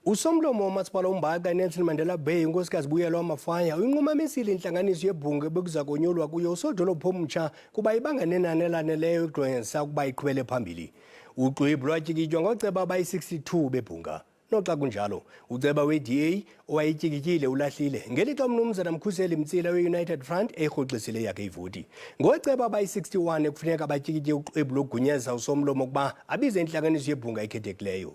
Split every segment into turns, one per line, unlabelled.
Usomlomo woMasipala ombaxa iNelson Mandela Bay unkosikazi Buyelwa Mafaya uyinqumamisile intlanganiso yebhunga ebekuza konyulwa kuyo usodolophu omtsha kuba ayibanga nenani elaneloyo igunyazisa ukuba iqhubele phambili. Uxhwebhu lwatyikitywa ngooceba abayi-62 bebhunga. Noxa kunjalo, uceba we-DA owayityikityile ulahlile ngelixa umnumzana Mkhuseli Mtsila we-United Front erhoxisile yakhe ivoti. Ngooceba abayi-61 ekufuneka batyikitye uxhwebhu lokugunyazisa usomlomo ukuba abize intlanganiso yebhunga ekhethekileyo.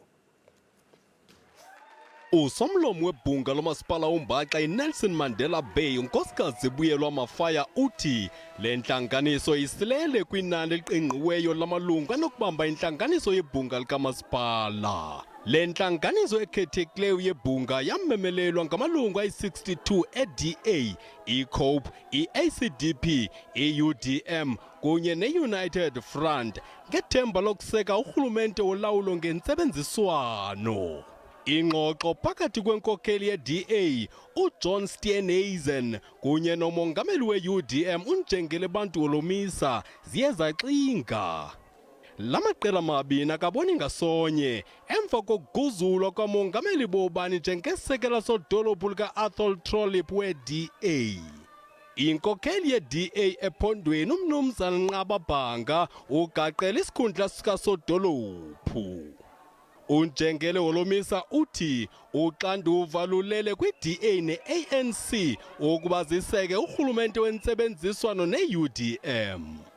Usomlomo webhunga lomasipala ombaxa iNelson Mandela Bay unkosikazi Buyelwa Mafaya uthi le ntlanganiso isilele kwinani eliqingqiweyo lamalungu anokubamba intlanganiso yebhunga likamasipala. Le ntlanganiso ekhethekileyo yebhunga yamemelelwa ngamalungu ayi-62 e-DA, iCope, i-ACDP, i-UDM kunye ne-United Front ngethemba lokuseka urhulumente wolawulo ngentsebenziswano. Ingxoxo phakathi kwenkokeli ye-DA uJohn Steenhuisen kunye nomongameli we-UDM uNjengele Bantu Olomisa ziye zaxinga. La maqela mabini akaboni ngasonye emva kokuguzulwa kwamongameli bobani njengesekela sodolophu lika-Athol Trollip we-DA. Inkokeli ye-DA ephondweni umnumzana Nqababhanga ugaqela isikhundla sikasodolophu. Unjengele Olomisa uthi uxanduva lulele kwi-DA ne-ANC ukuba ziseke urhulumente wentsebenziswano ne-UDM.